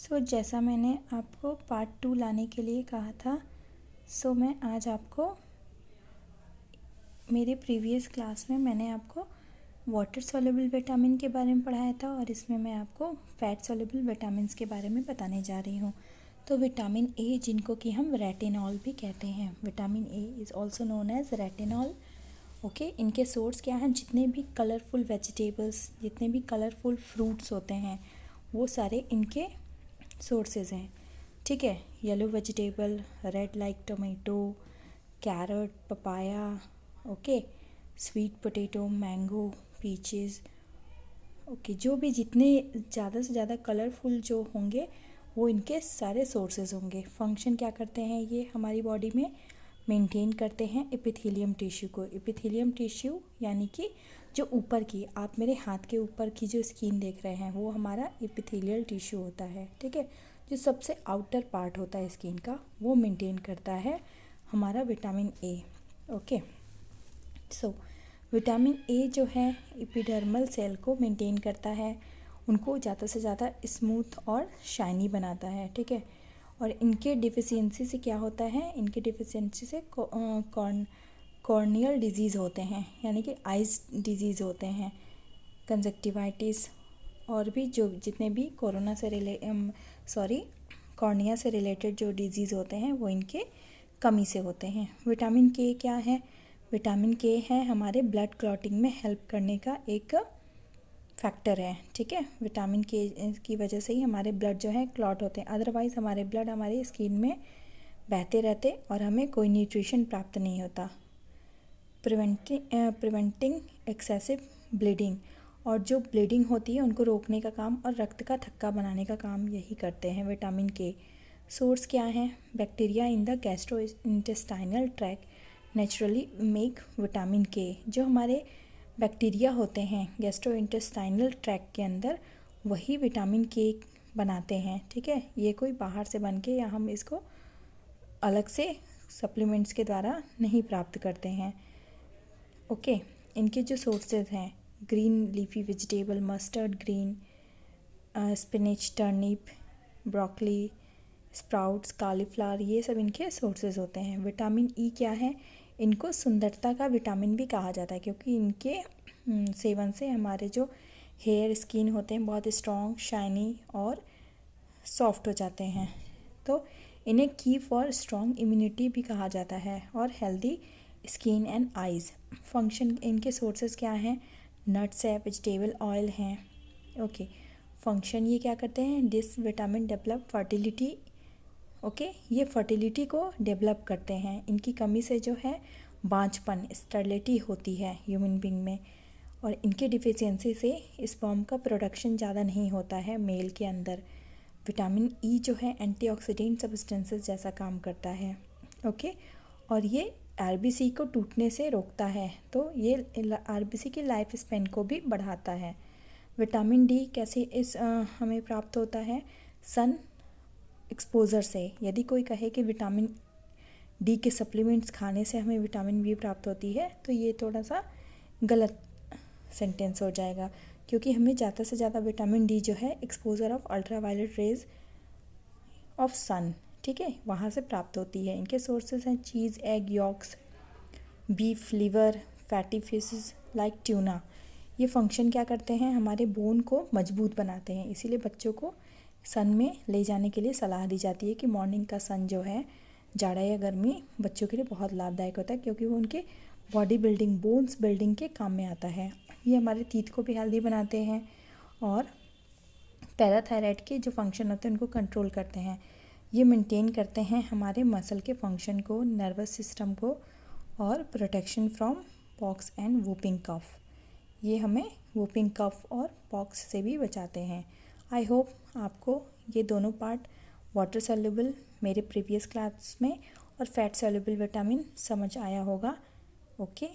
जैसा मैंने आपको पार्ट 2 लाने के लिए कहा था, मैं आज आपको मेरे प्रीवियस क्लास में मैंने आपको वाटर सॉल्युबल विटामिन के बारे में पढ़ाया था और इसमें मैं आपको फैट सॉल्युबल विटामिन्स के बारे में बताने जा रही हूँ। तो विटामिन ए, जिनको कि हम रेटिनॉल भी कहते हैं, vitamin A is also known as retinol. Okay, इनके सोर्स क्या हैं? जितने भी कलरफुल वेजिटेबल्स, जितने भी कलरफुल फ्रूट्स होते हैं, वो सारे इनके सोर्सेज हैं। ठीक है, yellow vegetable, red like tomato, carrot, papaya, okay, sweet potato, mango, peaches, okay, जो भी जितने ज़्यादा से ज़्यादा कलरफुल जो होंगे वो इनके सारे सोर्सेज होंगे। फंक्शन क्या करते हैं ये हमारी बॉडी में? मेंटेन करते हैं एपिथेलियम टिश्यू को। एपिथेलियम टिश्यू यानी कि जो ऊपर की, आप मेरे हाथ के ऊपर की जो स्किन देख रहे हैं वो हमारा एपिथेलियल टिश्यू होता है। ठीक है, जो सबसे आउटर पार्ट होता है स्किन का, वो मेंटेन करता है हमारा vitamin A. Okay, vitamin A जो है एपिडर्मल सेल को मेंटेन करता है, उनको ज़्यादा से ज़्यादा स्मूथ और शाइनी बनाता है। ठीक है, और इनके डिफिशियंसी से क्या होता है? इनके डिफिशियंसी से कॉर्नियल डिजीज़ होते हैं, यानी कि आइज़ डिजीज़ होते हैं, कंजक्टिवाइटिस, और भी जो जितने भी कॉर्निया से रिलेटेड जो डिजीज़ होते हैं वो इनके कमी से होते हैं। विटामिन के क्या है? विटामिन के है हमारे ब्लड क्लॉटिंग में हेल्प करने का एक फैक्टर है। ठीक है, विटामिन के की वजह से ही हमारे ब्लड जो है क्लॉट होते हैं, अदरवाइज़ हमारे ब्लड हमारी स्किन में बहते रहते और हमें कोई न्यूट्रिशन प्राप्त नहीं होता। प्रिवेंटिंग एक्सेसिव ब्लीडिंग, और जो ब्लीडिंग होती है उनको रोकने का काम और रक्त का थक्का बनाने का काम यही करते हैं विटामिन के। सोर्स क्या है? Bacteria in the gastro intestinal tract naturally make vitamin के। जो हमारे बैक्टीरिया होते हैं गैस्ट्रो इंटेस्टाइनल ट्रैक्ट के अंदर, वही विटामिन के बनाते हैं। ठीक है, ये कोई बाहर से बन के या हम इसको अलग से सप्लीमेंट्स के द्वारा नहीं प्राप्त करते हैं। ओके, इनके जो सोर्सेज हैं, green leafy vegetable, mustard green, spinach, turnip, broccoli, sprouts, cauliflower, ये सब इनके सोर्सेज होते हैं। विटामिन ई क्या है? इनको सुंदरता का विटामिन भी कहा जाता है, क्योंकि इनके सेवन से हमारे जो हेयर, स्किन होते हैं बहुत स्ट्रॉन्ग, शाइनी और सॉफ्ट हो जाते हैं। तो इन्हें की फॉर स्ट्रॉन्ग इम्यूनिटी भी कहा जाता है, और healthy skin and eyes. Function इनके सोर्सेज क्या हैं? नट्स है, वेजिटेबल ऑयल हैं। ओके, फंक्शन ये क्या करते हैं? This vitamin develop fertility. Okay, ये फर्टिलिटी को डेवलप करते हैं। इनकी कमी से जो है बांझपन, स्टेरिलिटी होती है ह्यूमन बीइंग में, और इनके डिफिशियंसी से स्पर्म का प्रोडक्शन ज़्यादा नहीं होता है मेल के अंदर। विटामिन ई जो है एंटीऑक्सीडेंट सब्सटेंसेस जैसा काम करता है। ओके, और ये आरबीसी को टूटने से रोकता है, तो ये आरबीसी की लाइफ स्पेन को भी बढ़ाता है। विटामिन डी कैसे हमें प्राप्त होता है? सन एक्सपोजर से। यदि कोई कहे कि विटामिन डी के सप्लीमेंट्स खाने से हमें विटामिन बी प्राप्त होती है, तो ये थोड़ा सा गलत सेंटेंस हो जाएगा, क्योंकि हमें ज़्यादा से ज़्यादा विटामिन डी जो है exposure of ultraviolet rays of sun, ठीक है, वहाँ से प्राप्त होती है। इनके सोर्सेज हैं cheese, egg yolks, beef liver, fatty fishes like tuna. ये फंक्शन क्या करते हैं? हमारे बोन को मजबूत बनाते हैं। इसीलिए बच्चों को सन में ले जाने के लिए सलाह दी जाती है कि मॉर्निंग का सन जो है, जाड़ा या गर्मी, बच्चों के लिए बहुत लाभदायक होता है, क्योंकि वो उनके बॉडी बिल्डिंग, बोन्स बिल्डिंग के काम में आता है। ये हमारे टीथ को भी हेल्दी बनाते हैं, और पैराथायराइड के जो फंक्शन होते हैं उनको कंट्रोल करते हैं। ये मेंटेन करते हैं हमारे मसल के फंक्शन को, नर्वस सिस्टम को, और protection from pox and whooping cough. ये हमें वूपिंग कफ और पॉक्स से भी बचाते हैं। आई होप आपको ये दोनों पार्ट, वाटर सॉल्युबल मेरे प्रीवियस क्लास में और फैट सॉल्युबल विटामिन, समझ आया होगा। ओके।